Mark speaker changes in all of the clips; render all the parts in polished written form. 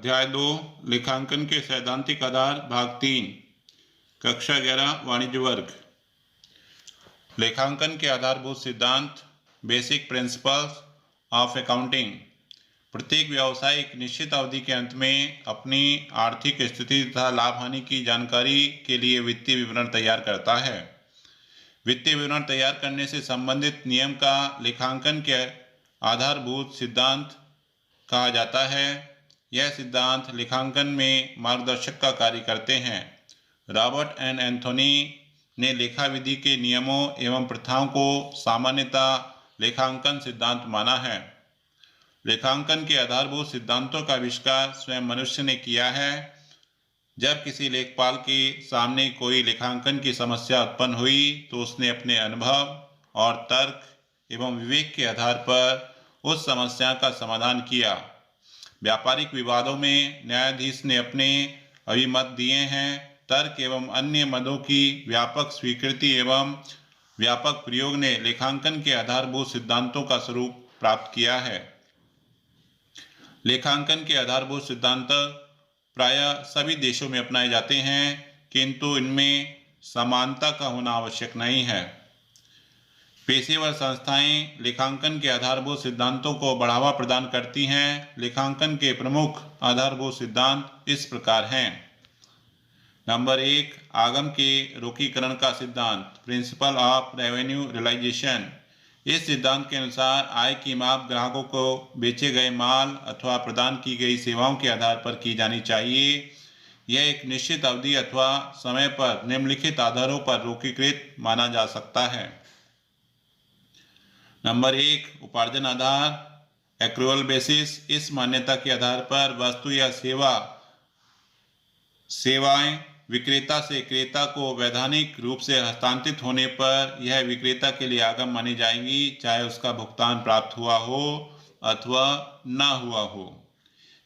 Speaker 1: अध्याय 2 लेखांकन के सैद्धांतिक आधार भाग 3 कक्षा 11 वाणिज्य वर्ग। लेखांकन के आधारभूत सिद्धांत बेसिक प्रिंसिपल्स ऑफ अकाउंटिंग। प्रत्येक व्यवसाय एक निश्चित अवधि के अंत में अपनी आर्थिक स्थिति तथा लाभ हानि की जानकारी के लिए वित्तीय विवरण तैयार करता है। वित्तीय विवरण तैयार करने से संबंधित नियम का लेखांकन के आधारभूत सिद्धांत कहा जाता है। यह सिद्धांत लेखांकन में मार्गदर्शक का कार्य करते हैं। रॉबर्ट एन एंथोनी ने लेखा विधि के नियमों एवं प्रथाओं को सामान्यतः लेखांकन सिद्धांत माना है। लेखांकन के आधारभूत सिद्धांतों का आविष्कार स्वयं मनुष्य ने किया है। जब किसी लेखपाल के सामने कोई लेखांकन की समस्या उत्पन्न हुई तो उसने अपने अनुभव और तर्क एवं विवेक के आधार पर उस समस्या का समाधान किया। व्यापारिक विवादों में न्यायाधीश ने अपने अभिमत दिए हैं। तर्क एवं अन्य मदों की व्यापक स्वीकृति एवं व्यापक प्रयोग ने लेखांकन के आधारभूत सिद्धांतों का स्वरूप प्राप्त किया है। लेखांकन के आधारभूत सिद्धांत प्रायः सभी देशों में अपनाए जाते हैं, किंतु इनमें समानता का होना आवश्यक नहीं है। पेशेवर संस्थाएं लेखांकन के आधारभूत सिद्धांतों को बढ़ावा प्रदान करती हैं। लेखांकन के प्रमुख आधारभूत सिद्धांत इस प्रकार हैं। नंबर 1, आगम के रोकीकरण का सिद्धांत, प्रिंसिपल ऑफ रेवेन्यू रियलाइजेशन। इस सिद्धांत के अनुसार आय की माप ग्राहकों को बेचे गए माल अथवा प्रदान की गई सेवाओं के आधार पर की जानी चाहिए। यह एक निश्चित अवधि अथवा समय पर निम्नलिखित आधारों पर रोकीकृत माना जा सकता है। नंबर 1, उपार्जन आधार, एक्रूअल बेसिस। इस मान्यता के आधार पर वस्तु या सेवाएं विक्रेता से क्रेता को वैधानिक रूप से हस्तांतरित होने पर यह विक्रेता के लिए आगम मानी जाएंगी, चाहे उसका भुगतान प्राप्त हुआ हो अथवा न हुआ हो।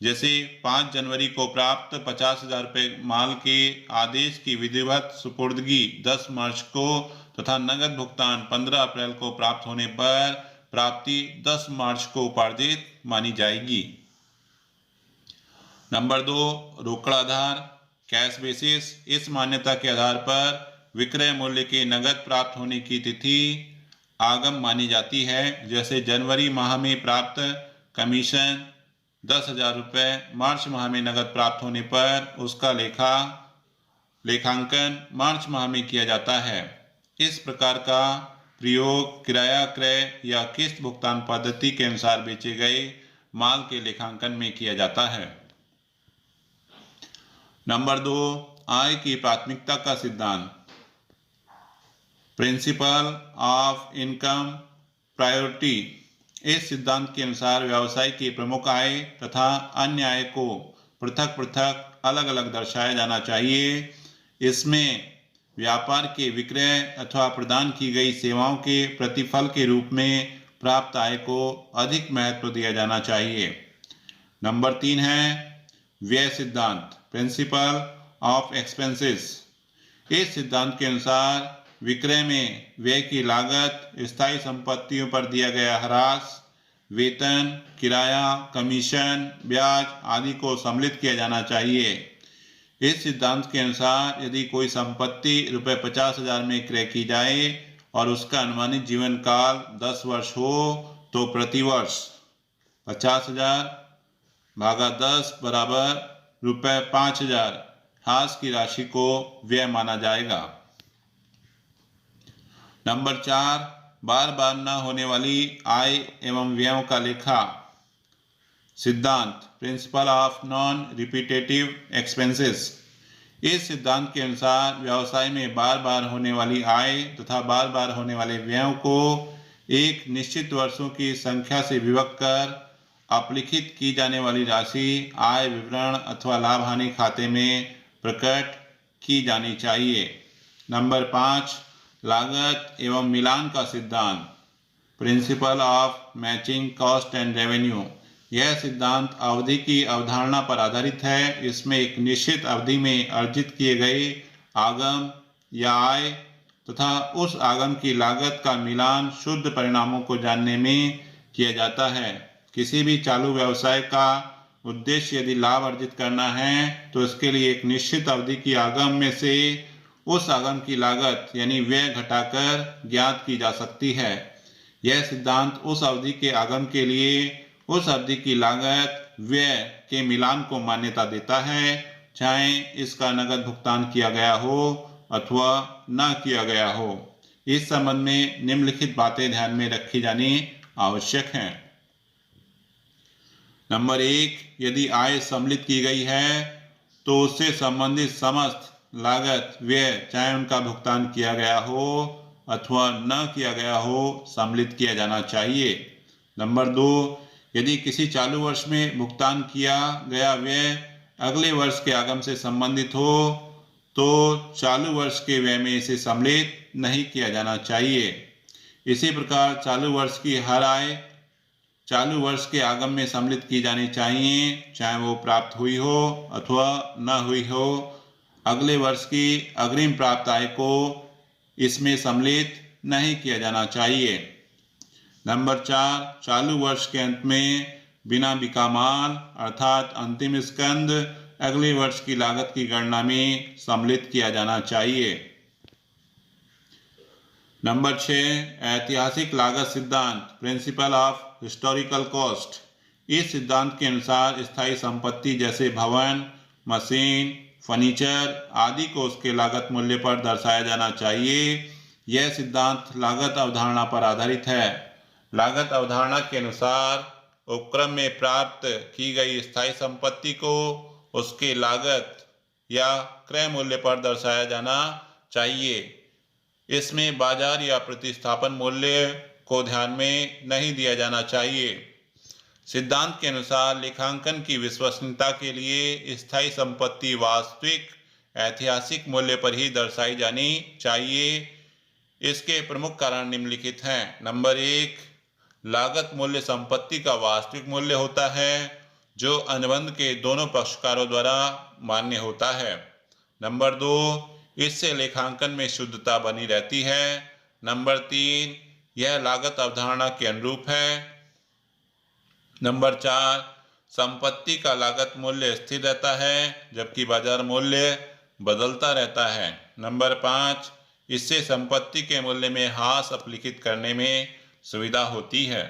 Speaker 1: जैसे 5 जनवरी को प्राप्त 50,000 रुपये माल के आदेश की विधिवत सुपुर्दगी 10 मार्च को तथा नगद भुगतान 15 अप्रैल को प्राप्त होने पर प्राप्ति 10 मार्च को उपार्जित मानी जाएगी। नंबर 2, रोकड़ आधार, कैश बेसिस। इस मान्यता के आधार पर विक्रय मूल्य के नगद प्राप्त होने की तिथि आगम मानी जाती है। जैसे जनवरी माह में प्राप्त कमीशन 10,000 रुपये मार्च माह में नगद प्राप्त होने पर उसका लेखांकन मार्च माह में किया जाता है। इस प्रकार का प्रयोग किराया क्रय या किस्त भुगतान पद्धति के अनुसार बेचे गए माल के लेखांकन में किया जाता है। नंबर 2, आय की प्राथमिकता का सिद्धांत, प्रिंसिपल ऑफ इनकम प्रायोरिटी। इस सिद्धांत के अनुसार व्यवसाय की प्रमुख आय तथा अन्य आय को पृथक पृथक अलग अलग दर्शाया जाना चाहिए। इसमें व्यापार के विक्रय अथवा प्रदान की गई सेवाओं के प्रतिफल के रूप में प्राप्त आय को अधिक महत्व दिया जाना चाहिए। नंबर 3 है व्यय सिद्धांत, प्रिंसिपल ऑफ एक्सपेंसेस। इस सिद्धांत के अनुसार विक्रय में व्यय की लागत स्थायी संपत्तियों पर दिया गया ह्रास, वेतन, किराया, कमीशन, ब्याज आदि को सम्मिलित किया जाना चाहिए। इस सिद्धांत के अनुसार यदि कोई संपत्ति रुपये 50,000 में क्रय की जाए और उसका अनुमानित जीवन काल 10 वर्ष हो तो प्रतिवर्ष 50,000 भागा 10 बराबर रुपये 5,000 ह्रास की राशि को व्यय माना जाएगा। नंबर 4, बार बार न होने वाली आय एवं व्ययों का लेखा सिद्धांत, principle of non repetitive expenses. इस सिद्धांत के अनुसार व्यवसाय में बार बार होने वाली आय तथा बार बार होने वाले व्ययों को एक निश्चित वर्षों की संख्या से विभक्त कर अपलिखित की जाने वाली राशि आय विवरण अथवा लाभ हानि खाते में प्रकट की जानी चाहिए। नंबर 5, लागत एवं मिलान का सिद्धांत, principle of matching cost and revenue. यह सिद्धांत अवधि की अवधारणा पर आधारित है। इसमें एक निश्चित अवधि में अर्जित किए गए आगम या आय तथा उस आगम की लागत का मिलान शुद्ध परिणामों को जानने में किया जाता है। किसी भी चालू व्यवसाय का उद्देश्य यदि लाभ अर्जित करना है तो इसके लिए एक निश्चित अवधि की आगम में से उस आगम की लागत यानी व्यय घटाकर ज्ञात की जा सकती है। यह सिद्धांत उस अवधि के आगम के लिए उस अवधि की लागत व्यय के मिलान को मान्यता देता है, चाहे इसका नकद भुगतान किया गया हो अथवा न किया गया हो। इस संबंध में निम्नलिखित बातें ध्यान में रखी जानी आवश्यक हैं। नंबर 1, यदि आय सम्मिलित की गई है तो उससे संबंधित समस्त लागत व्यय चाहे उनका भुगतान किया गया हो अथवा न किया गया हो सम्मिलित किया जाना चाहिए। नंबर 2, यदि किसी चालू वर्ष में भुगतान किया गया व्यय अगले वर्ष के आगम से संबंधित हो तो चालू वर्ष के व्यय में इसे सम्मिलित नहीं किया जाना चाहिए। इसी प्रकार चालू वर्ष की हर आय चालू वर्ष के आगम में सम्मिलित की जानी चाहिए, चाहे वो प्राप्त हुई हो अथवा न हुई हो। अगले वर्ष की अग्रिम प्राप्त आय को इसमें सम्मिलित नहीं किया जाना चाहिए। नंबर 4, चालू वर्ष के अंत में बिना बिका माल अर्थात अंतिम स्कंद अगले वर्ष की लागत की गणना में सम्मिलित किया जाना चाहिए। नंबर 6, ऐतिहासिक लागत सिद्धांत प्रिंसिपल ऑफ हिस्टोरिकल कॉस्ट। इस सिद्धांत के अनुसार स्थायी संपत्ति जैसे भवन, मशीन, फर्नीचर आदि को उसके लागत मूल्य पर दर्शाया जाना चाहिए। यह सिद्धांत लागत अवधारणा पर आधारित है। लागत अवधारणा के अनुसार उपक्रम में प्राप्त की गई स्थायी संपत्ति को उसके लागत या क्रय मूल्य पर दर्शाया जाना चाहिए। इसमें बाजार या प्रतिस्थापन मूल्य को ध्यान में नहीं दिया जाना चाहिए। सिद्धांत के अनुसार लेखांकन की विश्वसनीयता के लिए स्थायी संपत्ति वास्तविक ऐतिहासिक मूल्य पर ही दर्शाई जानी चाहिए। इसके प्रमुख कारण निम्नलिखित हैं। नंबर 1, लागत मूल्य संपत्ति का वास्तविक मूल्य होता है जो अनुबंध के दोनों पक्षकारों द्वारा मान्य होता है। नंबर 2, इससे लेखांकन में शुद्धता बनी रहती है। नंबर 3, यह लागत अवधारणा के अनुरूप है। नंबर 4, संपत्ति का लागत मूल्य स्थिर रहता है जबकि बाजार मूल्य बदलता रहता है। नंबर 5, इससे संपत्ति के मूल्य में ह्रास अपलिखित करने में सुविधा होती है।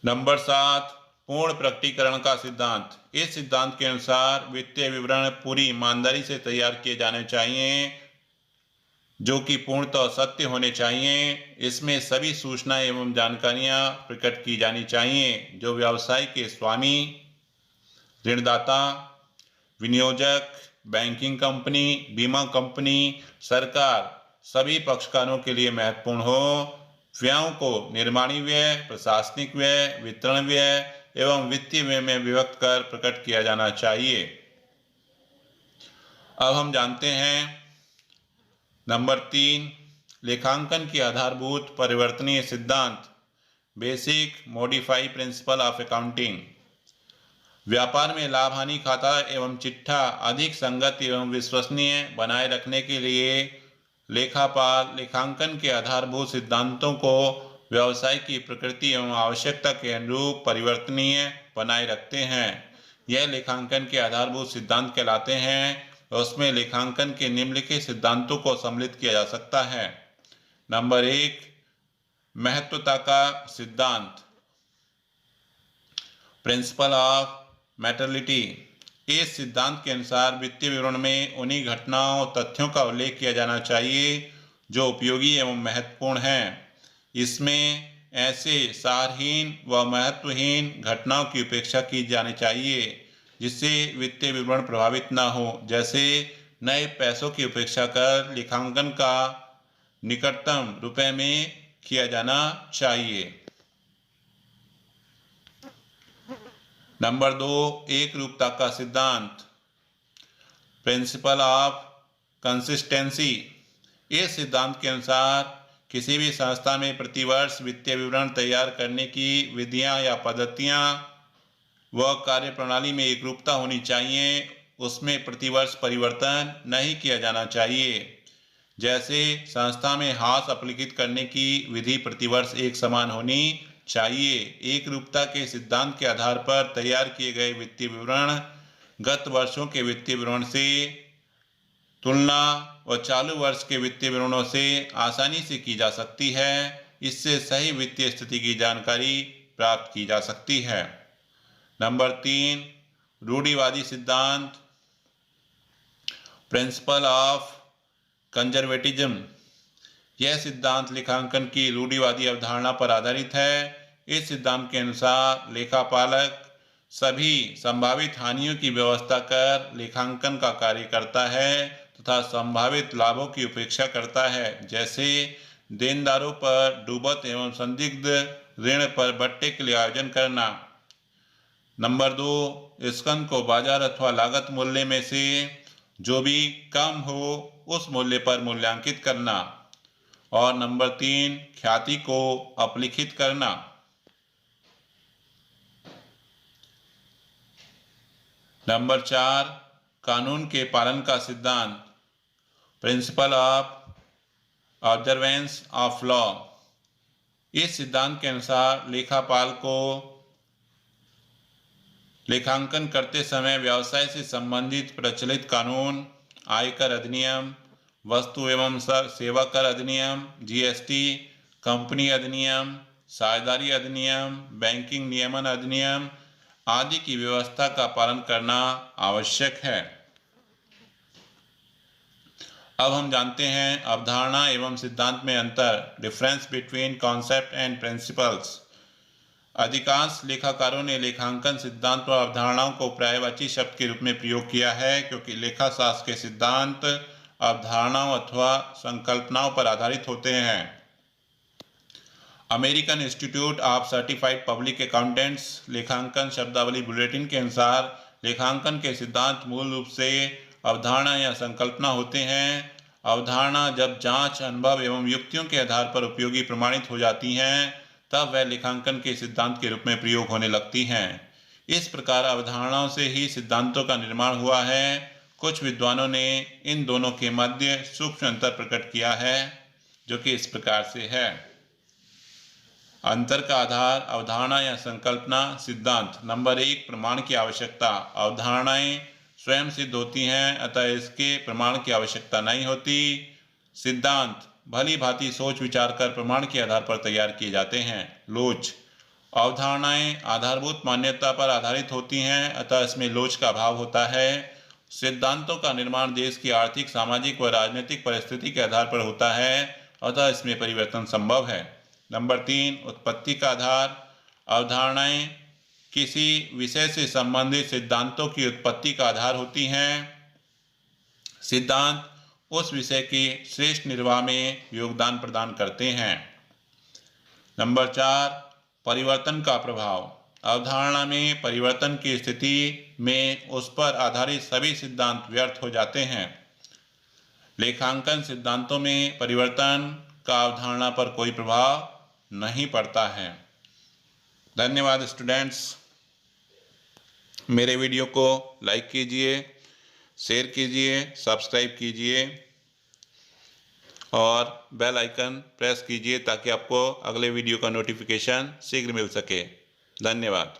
Speaker 1: नंबर 7, पूर्ण प्रकटीकरण का सिद्धांत। इस सिद्धांत के अनुसार वित्तीय विवरण पूरी ईमानदारी से तैयार किए जाने चाहिए जो कि पूर्णतः सत्य होने चाहिए। इसमें सभी सूचनाएं एवं जानकारियां प्रकट की जानी चाहिए जो व्यवसाय के स्वामी, ऋणदाता, विनियोजक, बैंकिंग कंपनी, बीमा कंपनी, सरकार सभी पक्षकारों के लिए महत्वपूर्ण हो। व्ययों को निर्माणी व्यय, प्रशासनिक व्यय, वितरण व्यय एवं वित्तीय व्यय में विभक्त कर प्रकट किया जाना चाहिए। अब हम जानते हैं नंबर 3, लेखांकन की आधारभूत परिवर्तनीय सिद्धांत basic modify principle of accounting. व्यापार में लाभ हानि खाता एवं चिट्ठा अधिक संगत एवं विश्वसनीय बनाए रखने के लिए लेखापाल लेखांकन के आधारभूत सिद्धांतों को व्यवसाय की प्रकृति एवं आवश्यकता के अनुरूप परिवर्तनीय बनाए रखते हैं। यह लेखांकन के आधारभूत सिद्धांत कहलाते हैं। उसमें लेखांकन के निम्नलिखित सिद्धांतों को सम्मिलित किया जा सकता है। नंबर 1, महत्वता का सिद्धांत प्रिंसिपल ऑफ मैटेरियलिटी। इस सिद्धांत के अनुसार वित्तीय विवरण में उन्हीं घटनाओं तथ्यों का उल्लेख किया जाना चाहिए जो उपयोगी एवं महत्वपूर्ण हैं। इसमें ऐसे सारहीन व महत्वहीन घटनाओं की उपेक्षा की जानी चाहिए जिससे वित्तीय विवरण प्रभावित न हो, जैसे नए पैसों की उपेक्षा कर लेखांकन का निकटतम रुपए में किया जाना चाहिए। नंबर 2, एक रूपता का सिद्धांत प्रिंसिपल ऑफ कंसिस्टेंसी। इस सिद्धांत के अनुसार किसी भी संस्था में प्रतिवर्ष वित्तीय विवरण तैयार करने की विधियां या पद्धतियां व कार्य प्रणाली में एकरूपता होनी चाहिए। उसमें प्रतिवर्ष परिवर्तन नहीं किया जाना चाहिए। जैसे संस्था में ह्रास अपलिखित करने की विधि प्रतिवर्ष एक समान होनी चाहिए। एक रूपता के सिद्धांत के आधार पर तैयार किए गए वित्तीय विवरण गत वर्षों के वित्तीय विवरण से तुलना व चालू वर्ष के वित्तीय विवरणों से आसानी से की जा सकती है। इससे सही वित्तीय स्थिति की जानकारी प्राप्त की जा सकती है। नंबर 3, रूढ़िवादी सिद्धांत, प्रिंसिपल ऑफ कंजर्वेटिज्म। यह सिद्धांत लेखांकन की रूढ़िवादी अवधारणा पर आधारित है। इस सिद्धांत के अनुसार लेखापालक सभी संभावित हानियों की व्यवस्था कर लेखांकन का कार्य करता है तथा संभावित लाभों की उपेक्षा करता है, जैसे देनदारों पर डूबत एवं संदिग्ध ऋण पर बट्टे के लिए आयोजन करना। नंबर 2, स्कंद को बाजार अथवा लागत मूल्य में से जो भी कम हो उस मूल्य पर मूल्यांकित करना। और नंबर 3, ख्याति को अपलिखित करना। नंबर 4, कानून के पालन का सिद्धांत, principle of observance of law. इस सिद्धांत के अनुसार लेखापाल को लेखांकन करते समय व्यवसाय से संबंधित प्रचलित कानून, आयकर अधिनियम, वस्तु एवं सेवा कर अधिनियम जीएसटी, कंपनी अधिनियम, साझेदारी अधिनियम, बैंकिंग नियमन अधिनियम आदि की व्यवस्था का पालन करना आवश्यक है। अब हम जानते हैं अवधारणा एवं सिद्धांत में अंतर, difference between concept and principles. अधिकांश लेखाकारों ने लेखांकन सिद्धांत व अवधारणाओं को पर्यायवाची शब्द के रूप में प्रयोग किया है, क्योंकि लेखाशास्त्र के सिद्धांत अवधारणाओं अथवा संकल्पनाओं पर आधारित होते हैं। American institute of certified public accountants लेखांकन शब्दावली बुलेटिन के अनुसार लेखांकन के सिद्धांत मूल रूप से अवधारणा या संकल्पना होते हैं। अवधारणा जब जांच, अनुभव एवं युक्तियों के आधार पर उपयोगी प्रमाणित हो जाती हैं, तब वह लेखांकन के सिद्धांत के रूप में प्रयोग होने लगती हैं। इस प्रकार अवधारणाओं से ही सिद्धांतों का निर्माण हुआ है। कुछ विद्वानों ने इन दोनों के मध्य सूक्ष्म अंतर प्रकट किया है, जो कि इस प्रकार से है। अंतर का आधार, अवधारणा या संकल्पना, सिद्धांत। नंबर 1, प्रमाण की आवश्यकता। अवधारणाएं स्वयं सिद्ध होती हैं, अतः इसके प्रमाण की आवश्यकता नहीं होती। सिद्धांत भली भांति सोच विचार कर प्रमाण के आधार पर तैयार किए जाते हैं। लोच, अवधारणाएं आधारभूत मान्यता पर आधारित होती हैं, अतः इसमें लोच का अभाव होता है। सिद्धांतों का निर्माण देश की आर्थिक, सामाजिक व राजनीतिक परिस्थिति के आधार पर होता है, अतः इसमें परिवर्तन संभव है। नंबर 3, उत्पत्ति का आधार। अवधारणाएं किसी विषय से संबंधित सिद्धांतों की उत्पत्ति का आधार होती हैं। सिद्धांत उस विषय के श्रेष्ठ निर्वाह में योगदान प्रदान करते हैं। नंबर 4, परिवर्तन का प्रभाव। अवधारणा में परिवर्तन की स्थिति में उस पर आधारित सभी सिद्धांत व्यर्थ हो जाते हैं। लेखांकन सिद्धांतों में परिवर्तन का अवधारणा पर कोई प्रभाव नहीं पड़ता है। धन्यवाद स्टूडेंट्स। मेरे वीडियो को लाइक कीजिए, शेयर कीजिए, सब्सक्राइब कीजिए और बेल आइकन प्रेस कीजिए ताकि आपको अगले वीडियो का नोटिफिकेशन शीघ्र मिल सके। धन्यवाद।